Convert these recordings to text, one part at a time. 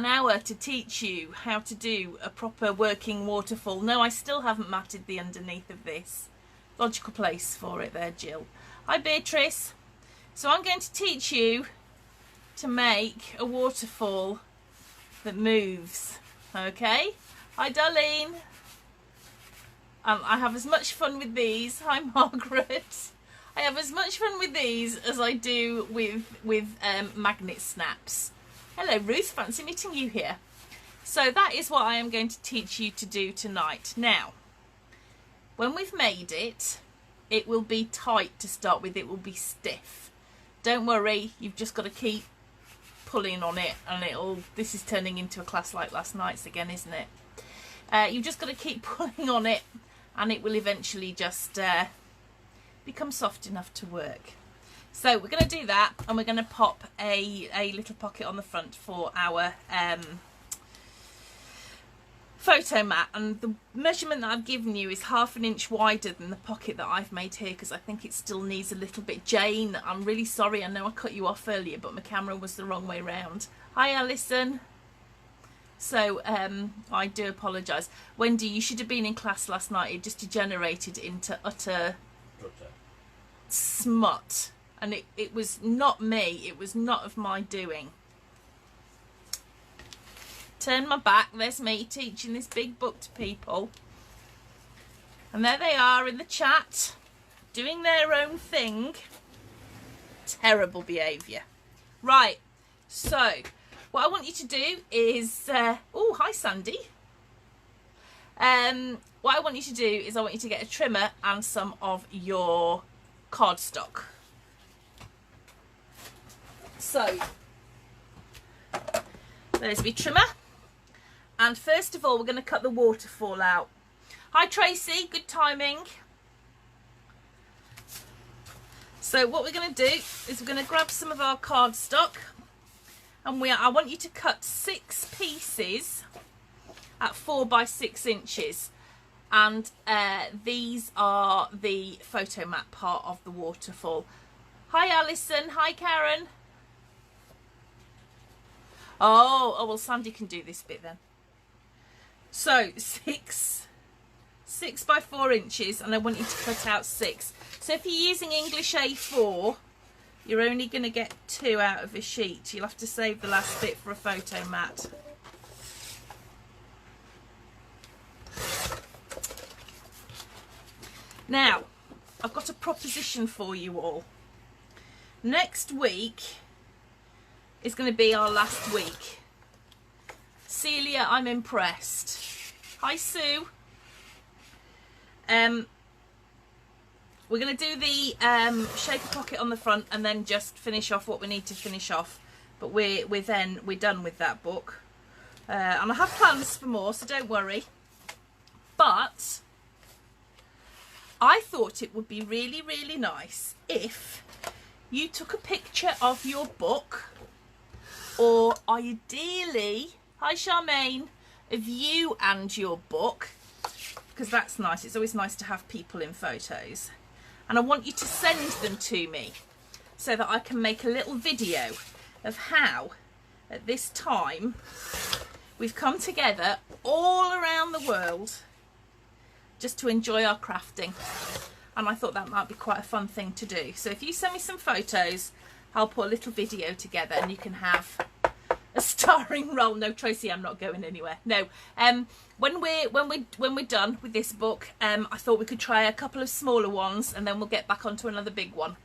an hour to teach you how to do a proper working waterfall. No, I still haven't matted the underneath of this. Logical place for it there, Jill. Hi, Beatrice. So I'm going to teach you to make a waterfall that moves. Okay? Hi, Darlene. I have as much fun with these. Hi, Margaret. I have as much fun with these as I do with magnet snaps. Hello, Ruth. Fancy meeting you here. So that is what I am going to teach you to do tonight. Now, when we've made it, it will be tight to start with. It will be stiff. Don't worry. You've just got to keep pulling on it, and it'll. This is turning into a class like last night's again, isn't it? You've just got to keep pulling on it, and it will eventually just become soft enough to work. So we're going to do that, and we're going to pop a little pocket on the front for our photo mat, and the measurement that I've given you is 1/2 inch wider than the pocket that I've made here, because I think it still needs a little bit. Jane, I'm really sorry, I know I cut you off earlier, but my camera was the wrong way round. Hi, Alison. So I do apologise. Wendy, you should have been in class last night. It just degenerated into utter smut, and it was not me. It was not of my doing. Turn my back. There's me teaching this big book to people, and there they are in the chat doing their own thing. Terrible behaviour. Right, so what I want you to do is oh, hi Sandy. What I want you to do is I want you to get a trimmer and some of your cardstock. So there's my trimmer, and first of all we're going to cut the waterfall out. Hi Tracy, good timing. So what we're going to do is we're going to grab some of our cardstock, and I want you to cut 6 pieces at 4 by 6 inches, and these are the photo mat part of the waterfall. Hi Alison, hi Karen. Oh well, Sandy can do this bit then. So 6 by 4 inches, and I want you to cut out 6. So if you're using English A4, you're only going to get 2 out of a sheet. You'll have to save the last bit for a photo mat. Now, I've got a proposition for you all. Next week is going to be our last week. Celia, I'm impressed. Hi Sue. We're going to do the shaker pocket on the front, and then just finish off what we need to finish off. But we're done with that book, and I have plans for more, so don't worry. But I thought it would be really, really nice if you took a picture of your book, or ideally, hi Charmaine, of you and your book, because that's nice. It's always nice to have people in photos. And I want you to send them to me so that I can make a little video of how at this time we've come together all around the world just to enjoy our crafting. And I thought that might be quite a fun thing to do. So if you send me some photos, I'll put a little video together, and you can have a starring role. No, Tracy, I'm not going anywhere. No. When we're done with this book, I thought we could try a couple of smaller ones, and then we'll get back onto another big one.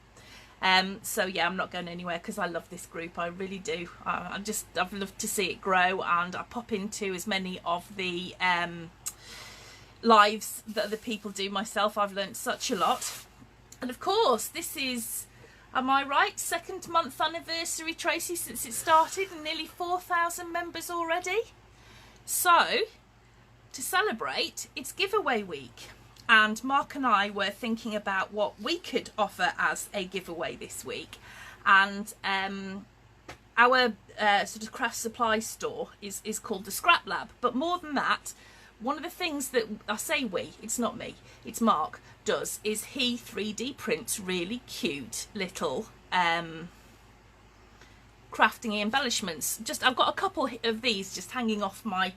So yeah, I'm not going anywhere because I love this group. I really do. I've loved to see it grow, and I pop into as many of the lives that other people do myself. I've learnt such a lot. And of course, this is, am I right, 2nd month anniversary, Tracy, since it started, and nearly 4,000 members already. So to celebrate, it's giveaway week, and Mark and I were thinking about what we could offer as a giveaway this week. And our sort of craft supply store is called the Scrap Lab. But more than that, one of the things that I say we, it's not me, it's Mark, does is he 3D prints really cute little crafting embellishments. I've got a couple of these just hanging off my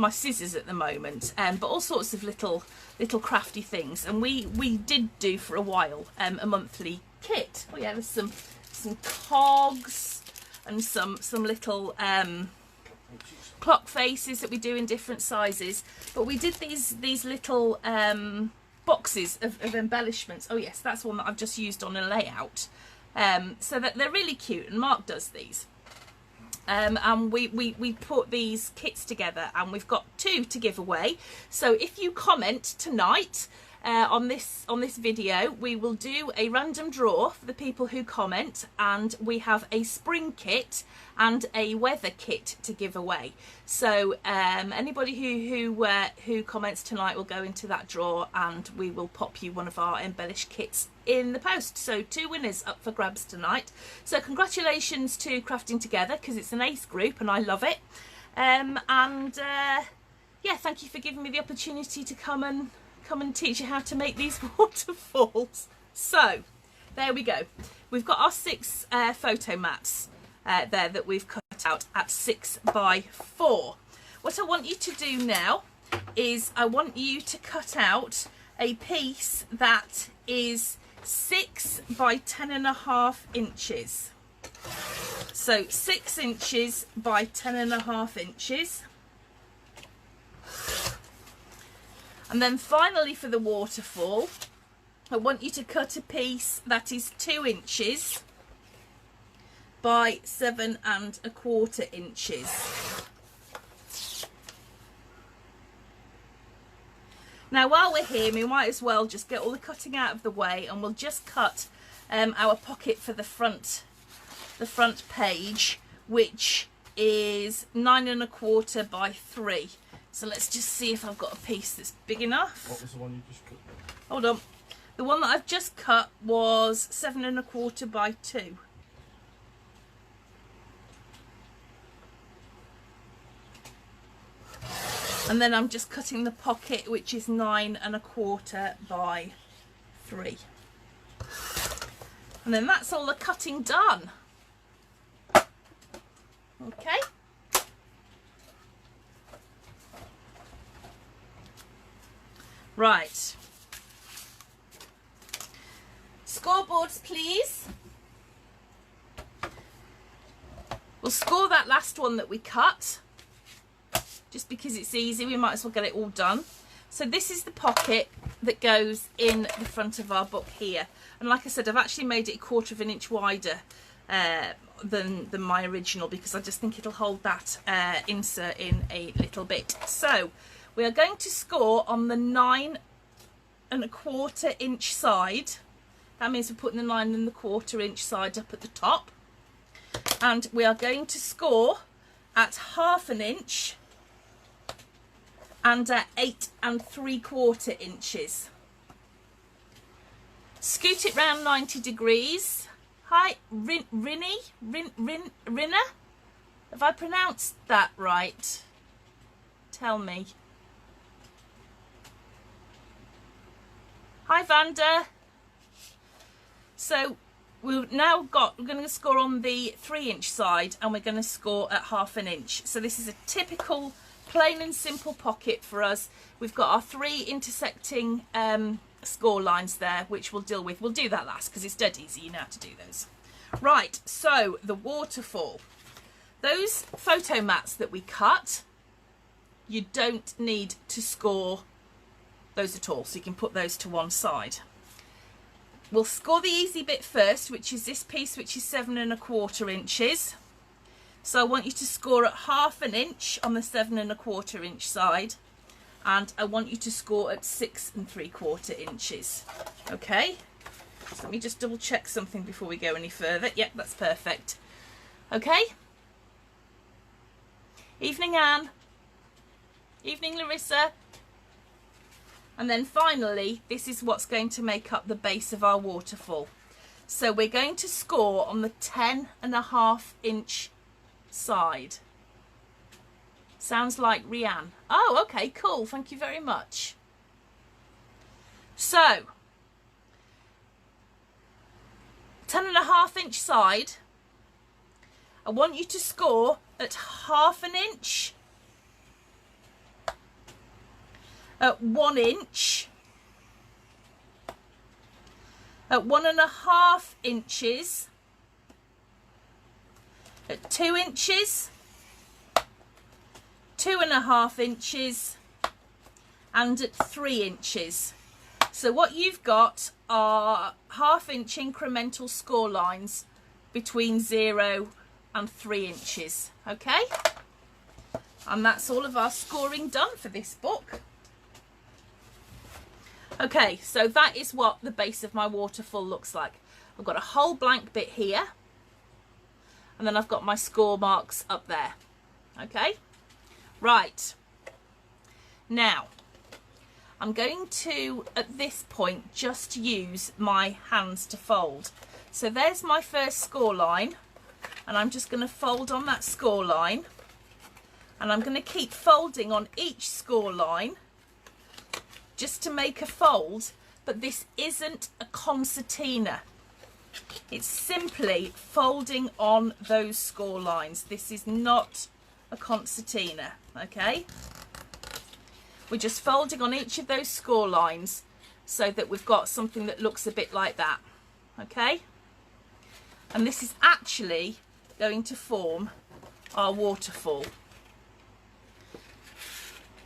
scissors at the moment, but all sorts of little crafty things. And we did do for a while a monthly kit. Oh yeah, there's some cogs and some little clock faces that we do in different sizes. But we did these little boxes of embellishments. Oh yes, that's one that I've just used on a layout. So that they're really cute, and Mark does these. And we put these kits together, and we've got 2 to give away. So if you comment tonight on this video, we will do a random draw for the people who comment, and we have a spring kit and a weather kit to give away. So anybody who comments tonight will go into that draw, and we will pop you one of our embellished kits in the post. So 2 winners up for grabs tonight. So congratulations to Crafting Together, because it's an ace group and I love it. Yeah, thank you for giving me the opportunity to come and teach you how to make these waterfalls. So there we go. We've got our 6 photo mats there that we've cut out at 6 by 4. What I want you to do now is I want you to cut out a piece that is 6 by 10.5 inches. So 6 inches by 10.5 inches. And then finally, for the waterfall, I want you to cut a piece that is 2 inches by 7.25 inches. Now, while we're here, we might as well just get all the cutting out of the way, and we'll just cut our pocket for the front page, which is 9.25 by 3. So let's just see if I've got a piece that's big enough. What was the one you just cut? Hold on. The one that I've just cut was 7.25 by 2. And then I'm just cutting the pocket, which is 9.25 by 3. And then that's all the cutting done. Okay. Right. Scoreboards, please. We'll score that last one that we cut. Just because it's easy, we might as well get it all done. So this is the pocket that goes in the front of our book here. And like I said, I've actually made it 1/4 inch wider than my original, because I just think it'll hold that insert in a little bit. So we are going to score on the 9.25 inch side. That means we're putting the 9.25 inch side up at the top. And we are going to score at 1/2 inch and at 8.75 inches. Scoot it round 90 degrees. Hi, Rinna? Have I pronounced that right? Tell me. Hi, Vanda. So we're going to score on the 3 inch side, and we're going to score at 1/2 inch. So this is a typical plain and simple pocket for us. We've got our 3 intersecting score lines there, which we'll deal with. We'll do that last because it's dead easy. You know how to do those. Right, so the waterfall. Those photo mats that we cut, you don't need to score those at all, so you can put those to one side. We'll score the easy bit first, which is this piece, which is 7.25 inches. So I want you to score at 1/2 inch on the 7.25 inch side, and I want you to score at 6.75 inches. Okay, so let me just double check something before we go any further. Yep, that's perfect. Okay. Evening, Anne. Evening, Larissa. And then finally, this is what's going to make up the base of our waterfall. So we're going to score on the 10.5 inch side. Sounds like Rianne. Oh, okay, cool. Thank you very much. So 10.5 inch side, I want you to score at 1/2 inch, at 1 inch, at 1.5 inches, at 2 inches, 2.5 inches, and at 3 inches. So what you've got are 1/2 inch incremental score lines between 0 and 3 inches. Okay, and that's all of our scoring done for this book. Okay, so that is what the base of my waterfall looks like. I've got a whole blank bit here, and then I've got my score marks up there. Okay, right, now I'm going to, at this point, just use my hands to fold. So there's my first score line, and I'm just going to fold on that score line, and I'm going to keep folding on each score line just to make a fold, but this isn't a concertina. It's simply folding on those score lines. This is not a concertina, okay? We're just folding on each of those score lines so that we've got something that looks a bit like that, okay? And this is actually going to form our waterfall.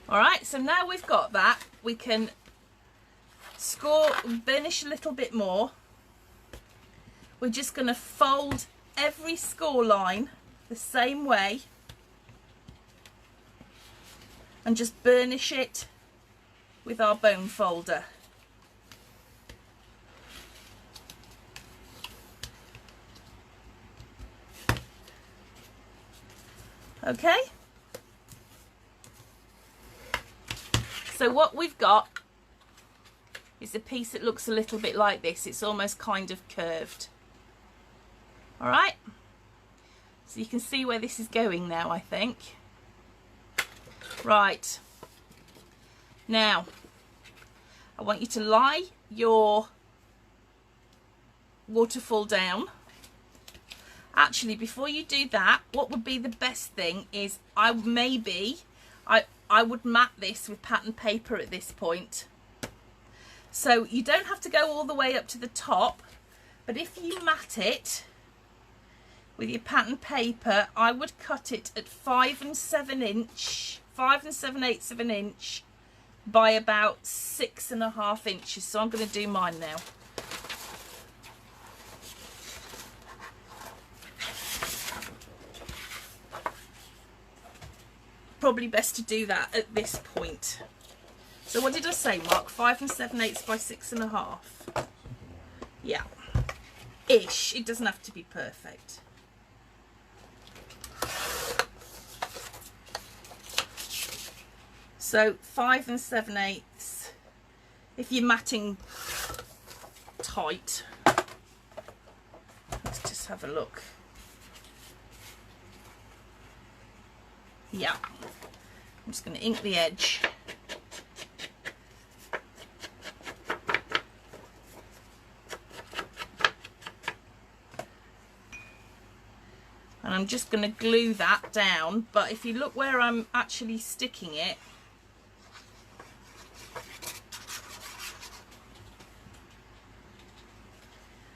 All right, so now we've got that, we can score, burnish a little bit more. We're just going to fold every score line the same way and just burnish it with our bone folder. Okay, so what we've got is a piece that looks a little bit like this. It's almost kind of curved. All right, so you can see where this is going now, I think. Right, now I want you to lie your waterfall down. Actually, before you do that, what would be the best thing is I would mat this with pattern paper at this point. So you don't have to go all the way up to the top, but if you mat it with your pattern paper, I would cut it at 5 7/8 of an inch by about 6.5 inches. So I'm going to do mine now. Probably best to do that at this point. So what did I say, Mark? 5 7/8 by 6.5. Yeah, ish. It doesn't have to be perfect. So 5 7/8. If you're matting tight, let's just have a look. Yeah, I'm just going to ink the edge. And I'm just going to glue that down, but if you look where I'm actually sticking it,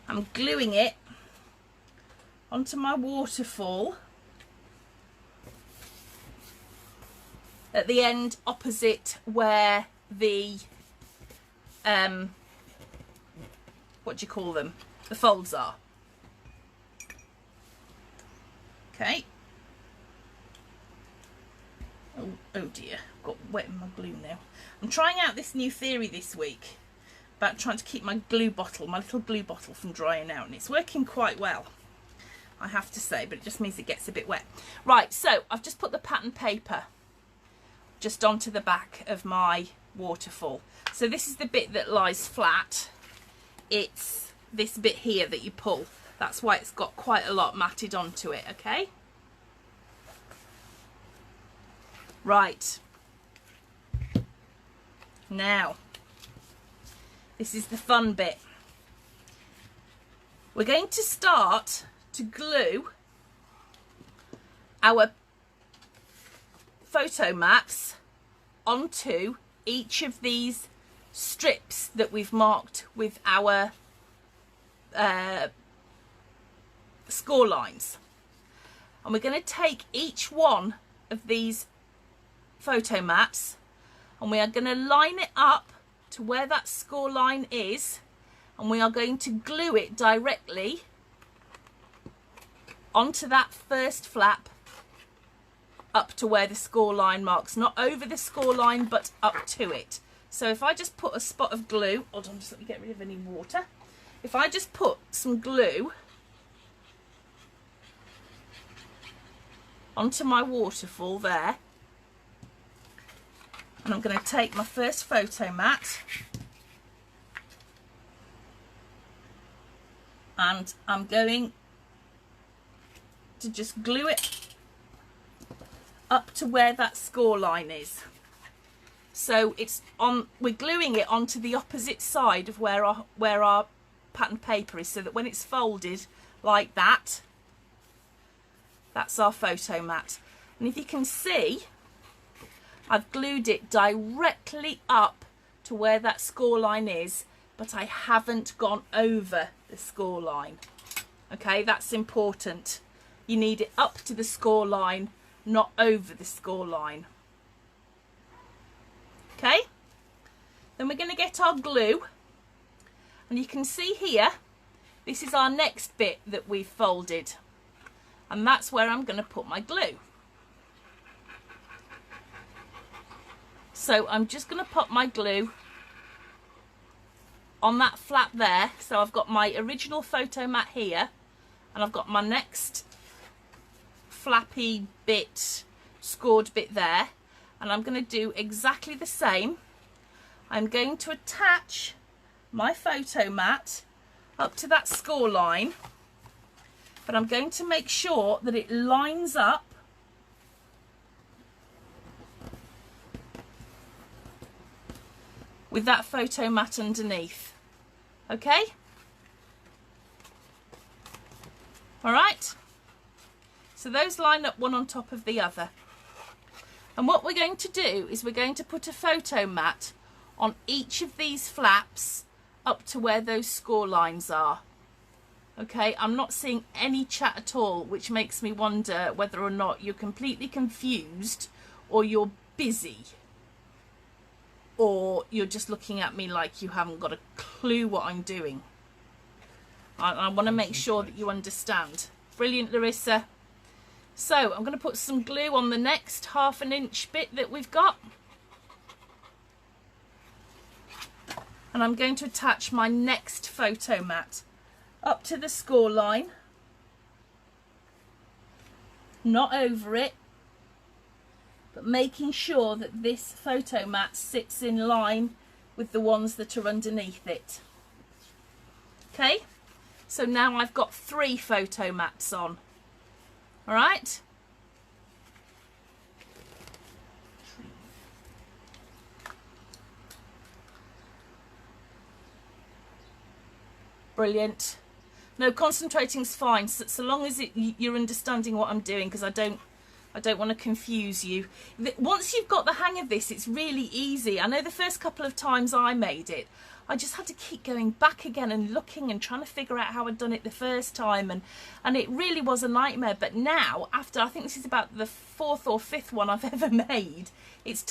I'm gluing it onto my waterfall at the end opposite where the what do you call them, the folds are. Okay. Oh dear, I've got wet in my glue now. I'm trying out this new theory this week about trying to keep my glue bottle, my little glue bottle, from drying out, and it's working quite well, I have to say, but it just means it gets a bit wet. Right, so I've just put the pattern paper just onto the back of my waterfall. So this is the bit that lies flat. It's this bit here that you pull. That's why it's got quite a lot matted onto it, okay? Right. Now, this is the fun bit. We're going to start to glue our photo mats onto each of these strips that we've marked with our score lines. And we're going to take each one of these photo mats and we are going to line it up to where that score line is, and we are going to glue it directly onto that first flap up to where the score line marks, not over the score line but up to it. So if I just put a spot of glue, hold on, just let me get rid of any water. If I just put some glue onto my waterfall there, and I'm going to take my first photo mat and I'm going to just glue it up to where that score line is. So it's on, we're gluing it onto the opposite side of where our pattern paper is, so that when it's folded like that, that's our photo mat. And if you can see, I've glued it directly up to where that score line is, but I haven't gone over the score line. Okay, that's important. You need it up to the score line, not over the score line. Okay, then we're going to get our glue, and you can see here, this is our next bit that we've folded, and that's where I'm going to put my glue. So I'm just going to put my glue on that flap there. So I've got my original photo mat here, and I've got my next flappy bit, scored bit there, and I'm going to do exactly the same. I'm going to attach my photo mat up to that score line, but I'm going to make sure that it lines up with that photo mat underneath. Okay? All right? So those line up one on top of the other. And what we're going to do is we're going to put a photo mat on each of these flaps up to where those score lines are. Okay, I'm not seeing any chat at all, which makes me wonder whether or not you're completely confused, or you're busy, or you're just looking at me like you haven't got a clue what I'm doing. I want to make sure that you understand. Brilliant, Larissa. So I'm going to put some glue on the next 1/2 inch bit that we've got, and I'm going to attach my next photo mat up to the score line, not over it, but making sure that this photo mat sits in line with the ones that are underneath it. Okay, so now I've got 3 photo mats on. All right. Brilliant. No, concentrating's fine, so long as you're understanding what I'm doing, because I don't want to confuse you. Once you've got the hang of this, it's really easy. I know the first couple of times I made it, I just had to keep going back again and looking and trying to figure out how I'd done it the first time, and it really was a nightmare. But now, after, I think this is about the 4th or 5th one I've ever made, it's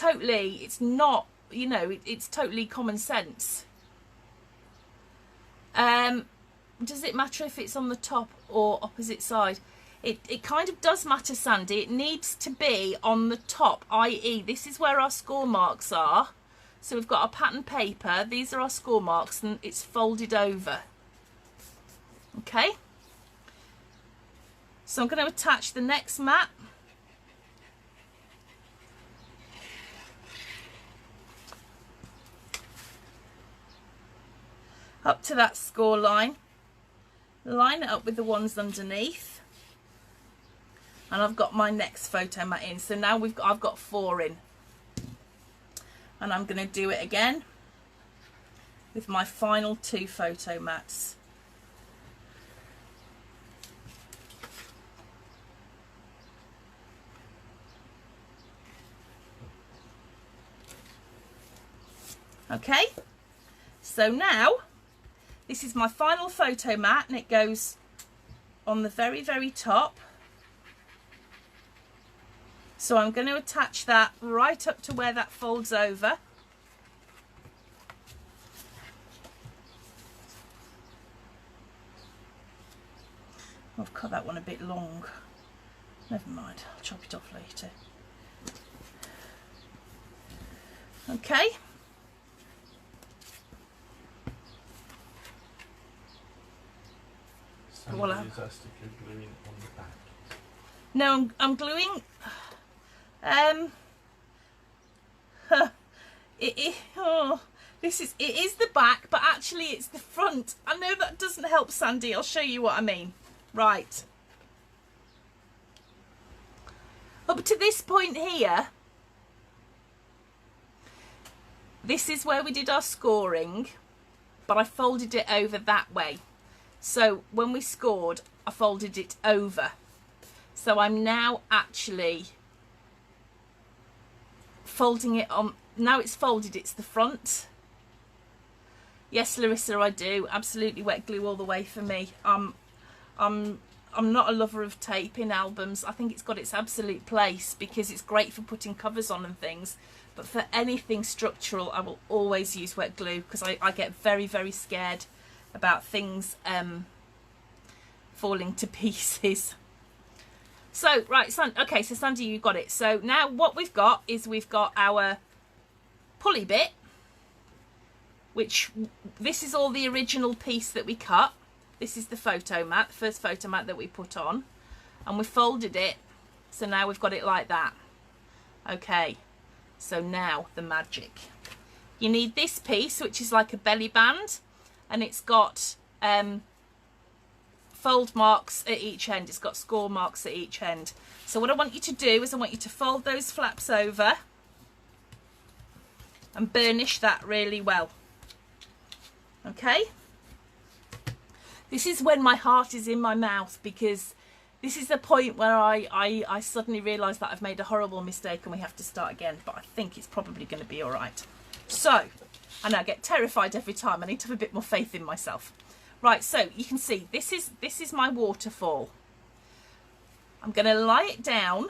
not, you know, it's totally common sense. Does it matter if it's on the top or opposite side? It kind of does matter, Sandy. It needs to be on the top, i.e. this is where our score marks are. So we've got our pattern paper, these are our score marks, and it's folded over. Okay? So I'm going to attach the next mat. Up to that score line. Line it up with the ones underneath. And I've got my next photo mat in. So now I've got 4 in. And I'm going to do it again with my final 2 photo mats. Okay, so now this is my final photo mat, and it goes on the very, very top. So I'm going to attach that right up to where that folds over. I've cut that one a bit long. Never mind, I'll chop it off later. Okay. So Well, is that sticker gluing on the back? No, I'm gluing. It is the back, but actually it's the front. I know that doesn't help, Sandy. I'll show you what I mean. Right. Up to this point here, this is where we did our scoring, but I folded it over that way. So when we scored, I folded it over. So I'm now actually folding it on. Now it's folded, it's the front. Yes, Larissa, I do. Absolutely wet glue all the way for me. I'm not a lover of tape in albums. I think it's got its absolute place because it's great for putting covers on and things. But for anything structural, I will always use wet glue because I get very, very scared about things falling to pieces. So, right, okay, so Sandy, you got it. So now what we've got is we've got our pulley bit, which this is all the original piece that we cut. This is the photo mat, the first photo mat that we put on, and we folded it. So now we've got it like that. Okay, so now the magic. You need this piece, which is like a belly band, and it's got fold marks at each end. It's got score marks at each end. So what I want you to do is I want you to fold those flaps over and burnish that really well. Okay? This is when my heart is in my mouth, because this is the point where I suddenly realise that I've made a horrible mistake and we have to start again, but I think it's probably going to be all right. So, and I get terrified every time. I need to have a bit more faith in myself. Right, so you can see this is my waterfall. I'm going to lie it down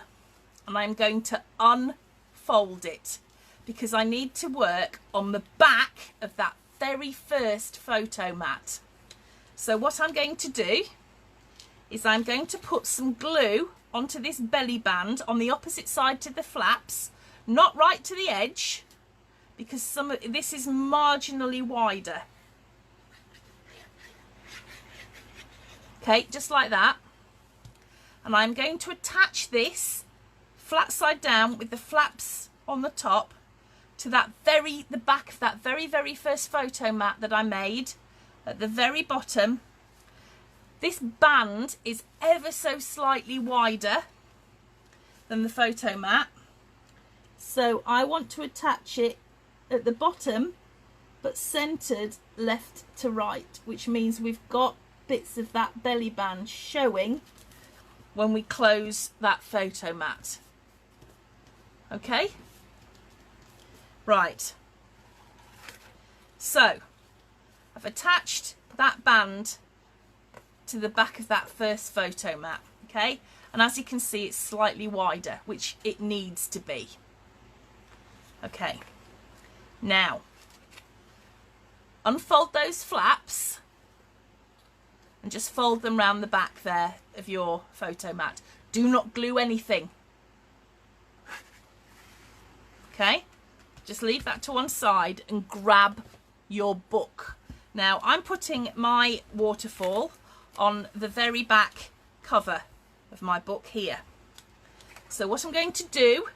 and I'm going to unfold it because I need to work on the back of that very first photo mat. So what I'm going to do is I'm going to put some glue onto this belly band on the opposite side to the flaps, not right to the edge, because this is marginally wider. Okay, just like that. And I'm going to attach this flat side down with the flaps on the top to the back of that very first photo mat that I made at the very bottom. This band is ever so slightly wider than the photo mat, so I want to attach it at the bottom but centered left to right, which means we've got bits of that belly band showing when we close that photo mat. Okay, right, so I've attached that band to the back of that first photo mat, okay, and as you can see it's slightly wider, which it needs to be. Okay, now unfold those flaps and just fold them round the back there of your photo mat. Do not glue anything. Okay, just leave that to one side and grab your book. Now I'm putting my waterfall on the very back cover of my book here. So what I'm going to do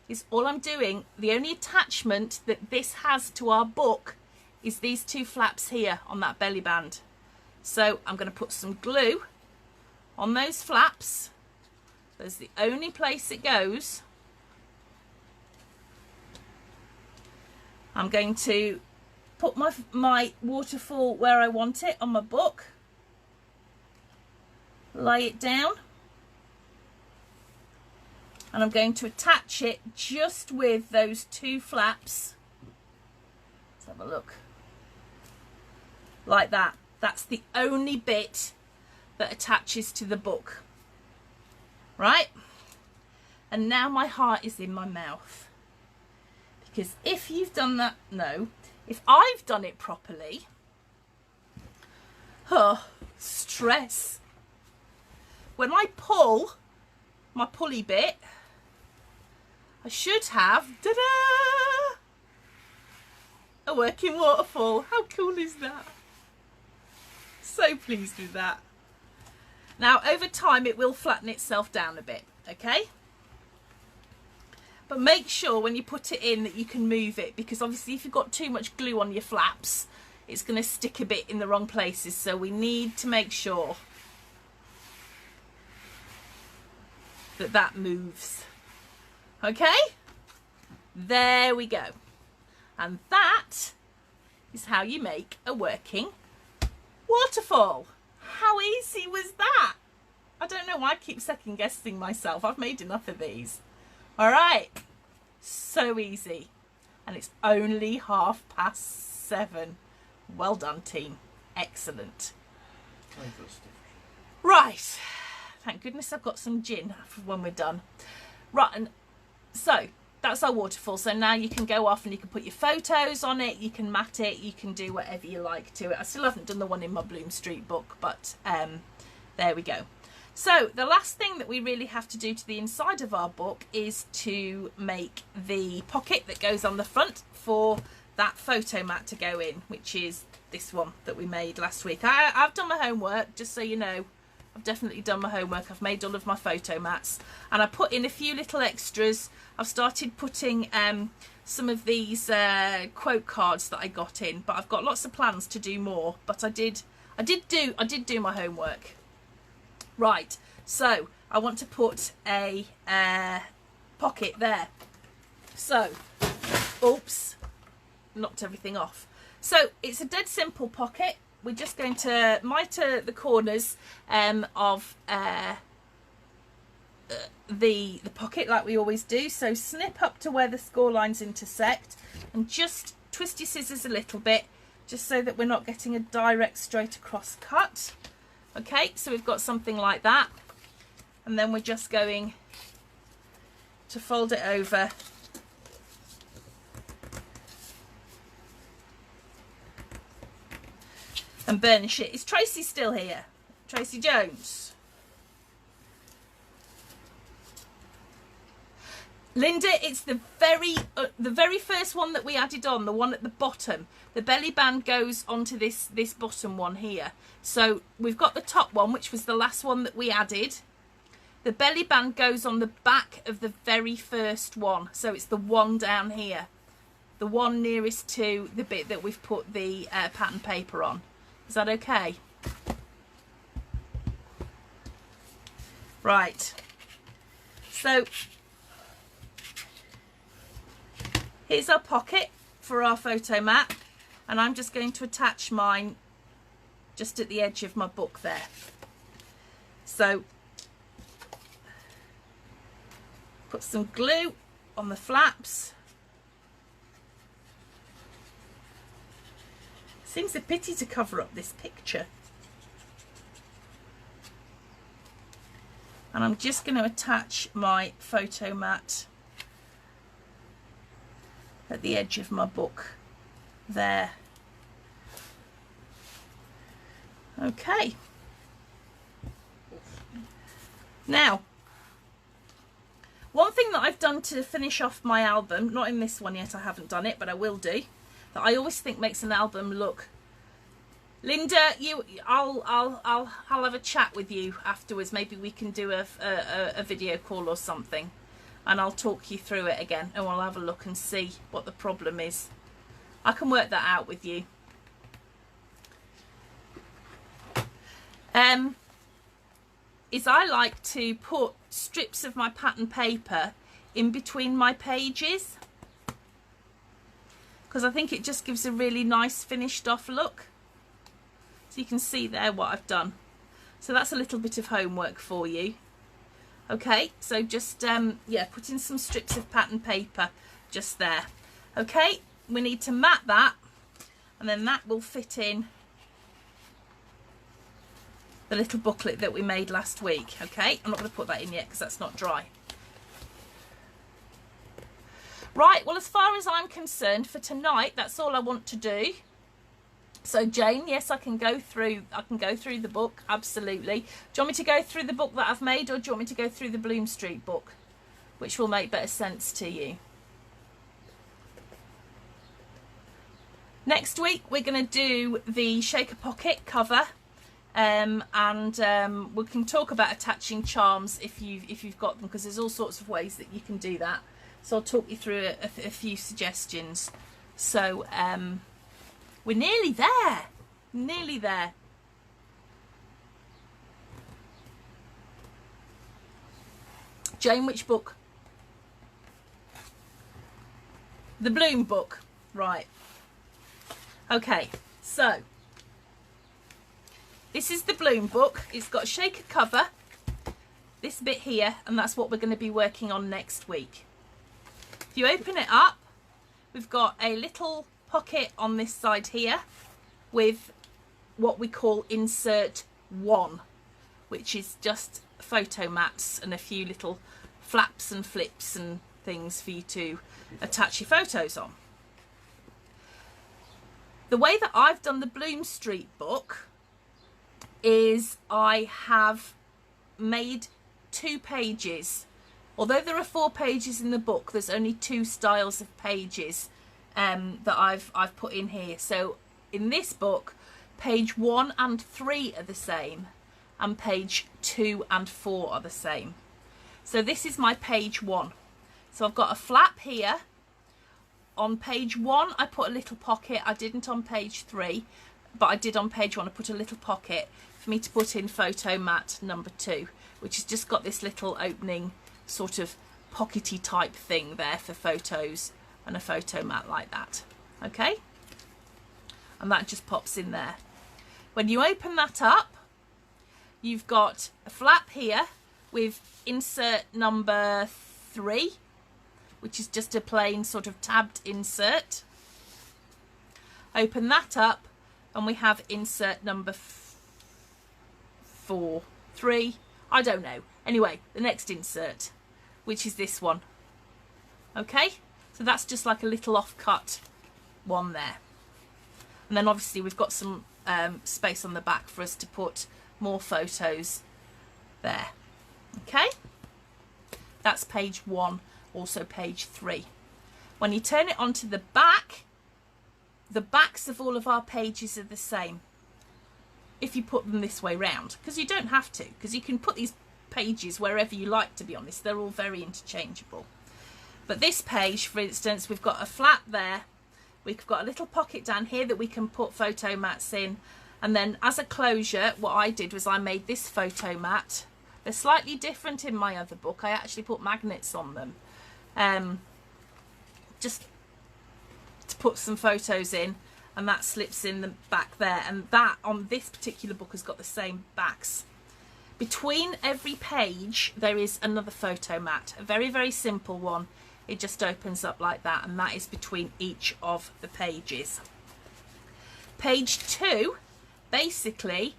is the only attachment that this has to our book is these two flaps here on that belly band. So I'm going to put some glue on those flaps. That's the only place it goes. I'm going to put my waterfall where I want it on my book. Lay it down. And I'm going to attach it just with those two flaps have a look. Like that. That's the only bit that attaches to the book. Right? And now my heart is in my mouth. Because if you've done that, no, if I've done it properly, stress. When I pull my pulley bit, I should have, ta-da, a working waterfall. How cool is that? So pleased with that. Now, over time, it will flatten itself down a bit, okay? But make sure when you put it in that you can move it, because obviously if you've got too much glue on your flaps, it's going to stick a bit in the wrong places. So we need to make sure that that moves. Okay? There we go. And that is how you make a working waterfall. How easy was that? I don't know why I keep second guessing myself. I've made enough of these. All right, so easy, and it's only 7:30. Well done, team. Excellent. Right, thank goodness I've got some gin for when we're done. Right, and so that's our waterfall. So now you can go off and you can put your photos on it, you can mat it, you can do whatever you like to it. I still haven't done the one in my Bloom Street book, but there we go. So the last thing that we really have to do to the inside of our book is to make the pocket that goes on the front for that photo mat to go in, which is this one that we made last week. I've done my homework, just so you know. I've definitely done my homework. I've made all of my photo mats, and I put in a few little extras. I've started putting some of these quote cards that I got in, but I've got lots of plans to do more. But I did do my homework. Right, so I want to put a pocket there. So, oops, knocked everything off. So it's a dead simple pocket. We're just going to mitre the corners of the pocket like we always do. So snip up to where the score lines intersect and just twist your scissors a little bit, just so that we're not getting a direct straight across cut. Okay, so we've got something like that, and then we're just going to fold it over and burnish it. Is Tracy still here? Tracy Jones? Linda, it's the very first one that we added on, the one at the bottom. The belly band goes onto this bottom one here. So we've got the top one, which was the last one that we added. The belly band goes on the back of the very first one. So it's the one down here, the one nearest to the bit that we've put the pattern paper on. Is that okay? Right. So here's our pocket for our photo mat, and I'm just going to attach mine just at the edge of my book there. So put some glue on the flaps. Seems a pity to cover up this picture. And I'm just going to attach my photo mat at the edge of my book there. Okay. Now, one thing that I've done to finish off my album, not in this one yet, I haven't done it, but I will do, that I always think makes an album look. Linda, I'll have a chat with you afterwards. Maybe we can do a video call or something, and I'll talk you through it again, and we'll have a look and see what the problem is. I can work that out with you. Is I like to put strips of my pattern paper in between my pages, because I think it just gives a really nice finished off look. So you can see there what I've done. So that's a little bit of homework for you. Okay, so just yeah, put in some strips of pattern paper just there. Okay, we need to mat that and then that will fit in the little booklet that we made last week. Okay, I'm not going to put that in yet because that's not dry. Right, well, as far as I'm concerned for tonight, that's all I want to do. So Jane, yes, I can go through the book, absolutely. Do you want me to go through the book that I've made, or do you want me to go through the Bloom Street book? Which will make better sense to you. Next week we're going to do the Shaker Pocket cover, and we can talk about attaching charms if you've got them, because there's all sorts of ways that you can do that. So I'll talk you through a few suggestions. So we're nearly there. Nearly there. Jane, which book? The Bloom book. Right. Okay, so this is the Bloom book. It's got a shaker cover, this bit here, and that's what we're going to be working on next week. If you open it up, we've got a little pocket on this side here with what we call insert 1, which is just photo mats and a few little flaps and flips and things for you to attach your photos on. The way that I've done the Bloom Street book is I have made 2 pages. Although there are 4 pages in the book, there's only 2 styles of pages that I've put in here. So in this book, page 1 and 3 are the same, and page 2 and 4 are the same. So this is my page 1. So I've got a flap here. On page 1 I put a little pocket. I didn't on page 3, but I did on page 1. I put a little pocket for me to put in photo mat number 2, which has just got this little opening sort of pockety type thing there for photos, and a photo mat like that. Okay, and that just pops in there. When you open that up, you've got a flap here with insert number 3, which is just a plain sort of tabbed insert. Open that up and we have insert number 4, 3, I don't know. Anyway, the next insert, which is this one. Okay, so that's just like a little off-cut one there. And then obviously we've got some space on the back for us to put more photos there. Okay, that's page 1. Also page 3. When you turn it onto the backs of all of our pages are the same if you put them this way round, because you don't have to, because you can put these pages wherever you like, to be honest. They're all very interchangeable. But this page, for instance, we've got a flap there, we've got a little pocket down here that we can put photo mats in, and then as a closure, what I did was I made this photo mat. They're slightly different in my other book. I actually put magnets on them. Just to put some photos in, and that slips in the back there, and that on this particular book has got the same backs. Between every page there is another photo mat, a very, very simple one. It just opens up like that, and that is between each of the pages. Page 2 basically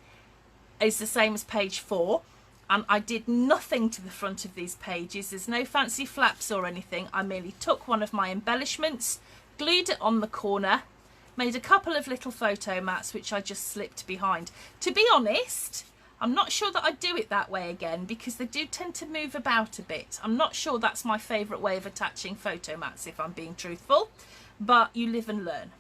is the same as page 4. And I did nothing to the front of these pages. There's no fancy flaps or anything. I merely took one of my embellishments, glued it on the corner, made a couple of little photo mats which I just slipped behind. To be honest, I'm not sure that I'd do it that way again, because they do tend to move about a bit. I'm not sure that's my favourite way of attaching photo mats, if I'm being truthful, but you live and learn.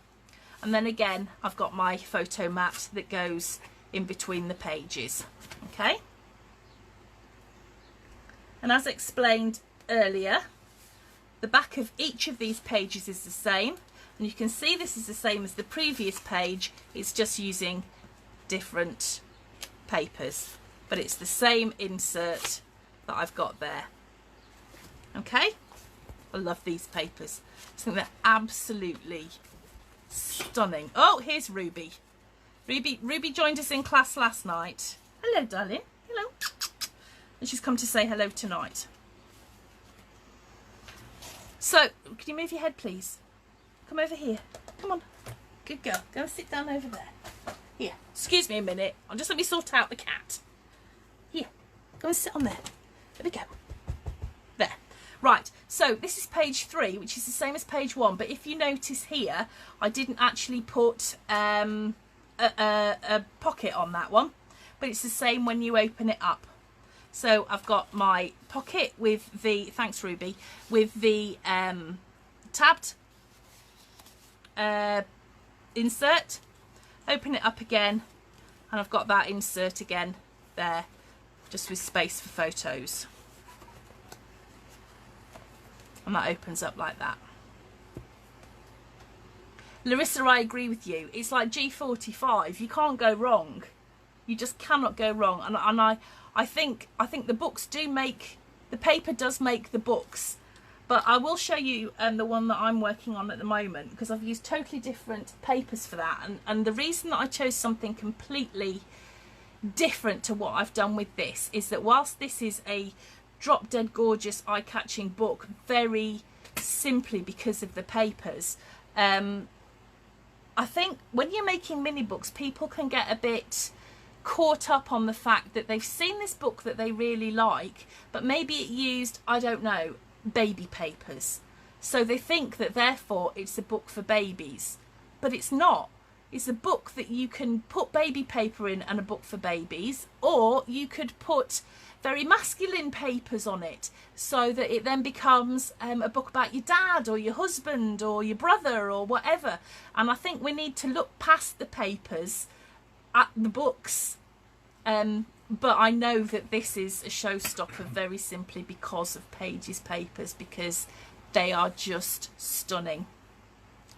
And then again, I've got my photo mat that goes in between the pages. Okay. And as explained earlier, the back of each of these pages is the same, and you can see this is the same as the previous page. It's just using different papers, but it's the same insert that I've got there. Okay, I love these papers. I think they're absolutely stunning. Oh, here's Ruby. Ruby joined us in class last night. Hello, darling. Hello. And she's come to say hello tonight. So, can you move your head, please? Come over here. Come on. Good girl. Go and sit down over there. Here. Excuse me a minute. I'll just let me sort out the cat. Here. Go and sit on there. There we go. There. Right. So this is page 3, which is the same as page 1. But if you notice here, I didn't actually put a pocket on that one. But it's the same when you open it up. So I've got my pocket with the, thanks Ruby, with the tabbed insert. Open it up again, and I've got that insert again there, just with space for photos. And that opens up like that. Larissa, I agree with you. It's like G45. You can't go wrong. You just cannot go wrong. And I think the books do make, the paper does make the books. But I will show you the one that I'm working on at the moment, because I've used totally different papers for that. And the reason that I chose something completely different to what I've done with this is that whilst this is a drop dead gorgeous eye-catching book, very simply because of the papers, I think when you're making mini books, people can get a bit caught up on the fact that they've seen this book that they really like, but maybe it used, I don't know, baby papers. So they think that therefore it's a book for babies, but it's not. It's a book that you can put baby paper in and a book for babies, or you could put very masculine papers on it so that it then becomes a book about your dad or your husband or your brother or whatever. And I think we need to look past the papers at the books, but I know that this is a showstopper very simply because of Paige's papers, because they are just stunning.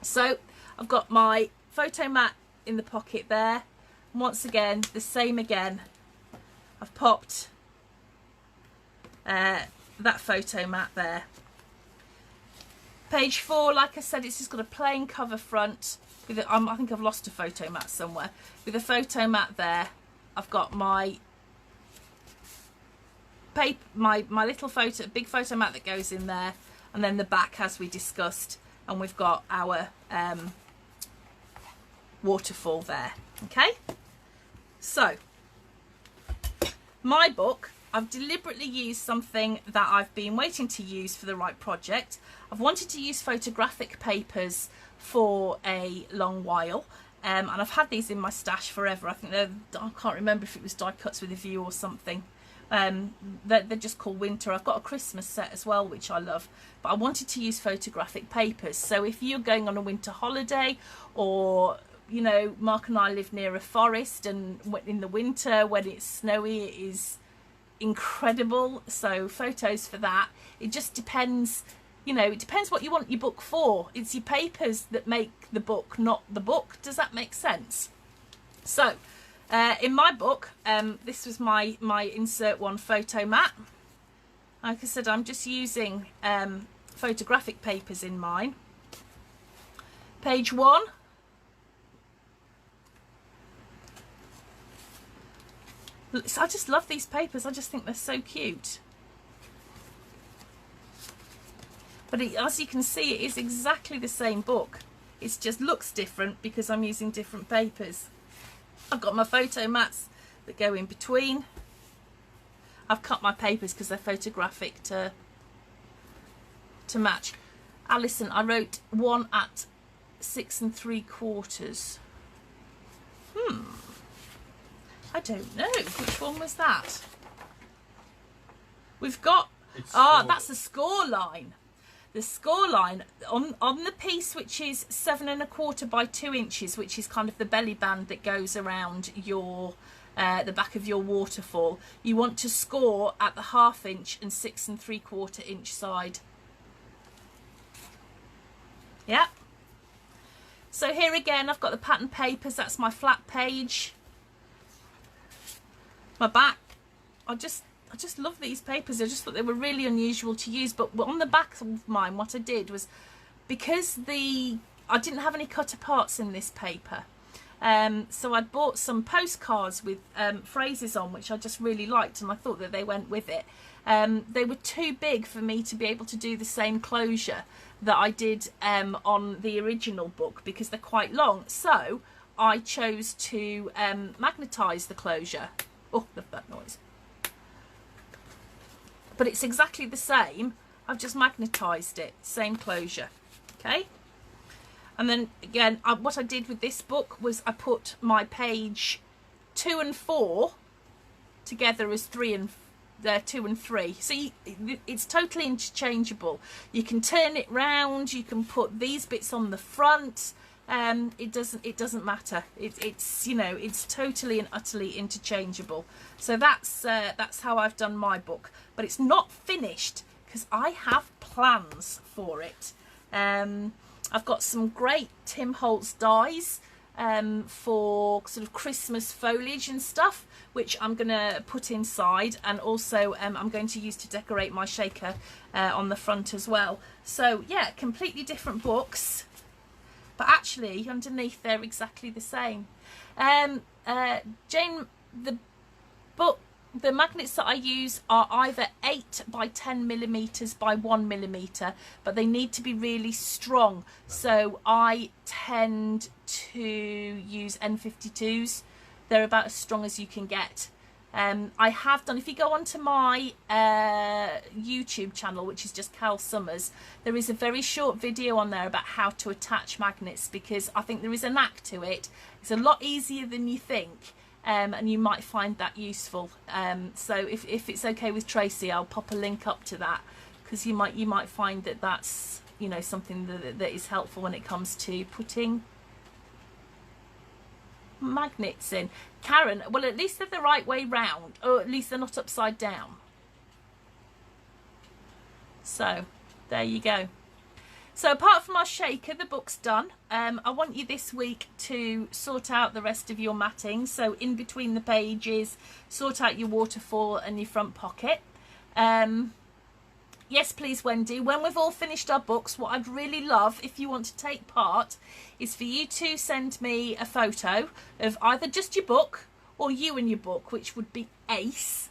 So I've got my photo mat in the pocket there. Once again, the same again. I've popped that photo mat there. Page 4, like I said, it's just got a plain cover front. With I think I've lost a photo mat somewhere. With a photo mat there, I've got my paper, my little big photo mat that goes in there, and then the back as we discussed, and we've got our waterfall there. Okay, so my book, I've deliberately used something that I've been waiting to use for the right project. I've wanted to use photographic papers for a long while, and I've had these in my stash forever. I think I can't remember if it was die cuts with a view or something. They're just called Winter. I've got a Christmas set as well, which I love, but I wanted to use photographic papers. So if you're going on a winter holiday, or you know, Mark and I live near a forest, and in the winter when it's snowy, it is incredible. So photos for that. It just depends, you know, it depends what you want your book for. It's your papers that make the book, not the book. Does that make sense? So in my book, this was my insert one photo mat. Like I said, I'm just using photographic papers in mine. Page 1. I just love these papers. I just think they're so cute. But as you can see, it is exactly the same book. It just looks different because I'm using different papers. I've got my photo mats that go in between. I've cut my papers because they're photographic to match. Alison, I wrote 1 at 6 3/4. I don't know. Which one was that? We've got... that's the score line. The score line on the piece, which is 7 1/4 by 2 inches, which is kind of the belly band that goes around your the back of your waterfall. You want to score at the 1/2 inch and 6 3/4 inch side. Yeah. So here again, I've got the pattern papers. That's my flat page. My back. I just love these papers. I just thought they were really unusual to use. But on the back of mine, what I did was, because I didn't have any cut aparts in this paper, so I'd bought some postcards with phrases on, which I just really liked, and I thought that they went with it. They were too big for me to be able to do the same closure, that I did on the original book because they're quite long. So I chose to magnetise the closure. Oh, love that noise. But it's exactly the same. I've just magnetised it, same closure. Okay. And then again, what I did with this book was I put my page 2 and 4 together as 2 and 3. So it's totally interchangeable. You can turn it round. You can put these bits on the front. It doesn't matter. It's you know, it's totally and utterly interchangeable. So that's how I've done my book. But it's not finished because I have plans for it. I've got some great Tim Holtz dies for sort of Christmas foliage and stuff, which I'm going to put inside, and also I'm going to use to decorate my shaker on the front as well. So yeah, completely different books, but actually underneath they're exactly the same. Jane, the magnets that I use are either 8 by 10 millimeters by 1 millimeter, but they need to be really strong. So I tend to use N52s. They're about as strong as you can get. I have done, if you go onto my YouTube channel, which is just Cal Summers, there is a very short video on there about how to attach magnets, because I think there is a knack to it. It's a lot easier than you think. And you might find that useful. So if it's okay with Tracy, I'll pop a link up to that, because you might find that that's, you know, something that is helpful when it comes to putting magnets in. Karen, well, at least they're the right way round, or at least they're not upside down. So there you go. So apart from our shaker, the book's done. I want you this week to sort out the rest of your matting. So in between the pages, sort out your waterfall and your front pocket. Yes, please, Wendy. When we've all finished our books, what I'd really love, if you want to take part, is for you to send me a photo of either just your book or you and your book, which would be ace.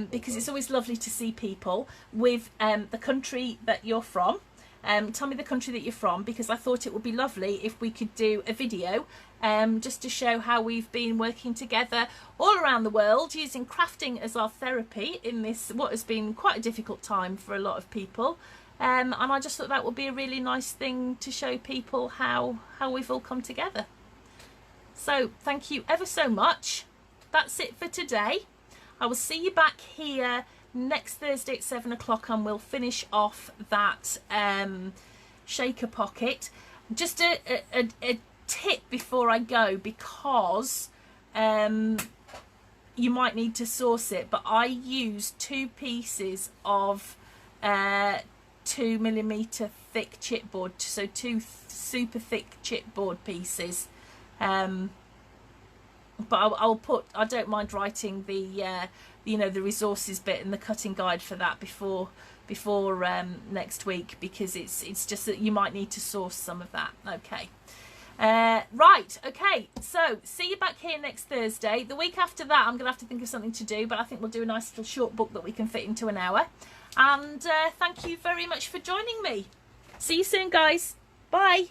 Because it's always lovely to see people with the country that you're from. Tell me the country that you're from, because I thought it would be lovely if we could do a video just to show how we've been working together all around the world, using crafting as our therapy in this, what has been quite a difficult time for a lot of people. And I just thought that would be a really nice thing to show people how we've all come together. So thank you ever so much. That's it for today. I will see you back here next Thursday at 7 o'clock, and we'll finish off that shaker pocket. Just a tip before I go, because you might need to source it, but I use 2 pieces of 2 millimeter thick chipboard, so 2 super thick chipboard pieces. But I'll put, I don't mind writing the you know, the resources bit and the cutting guide for that before next week, because it's just that you might need to source some of that. Okay. Right, okay, so see you back here next Thursday. The week after that, I'm gonna have to think of something to do, but I think we'll do a nice little short book that we can fit into an hour. And thank you very much for joining me. See you soon, guys. Bye.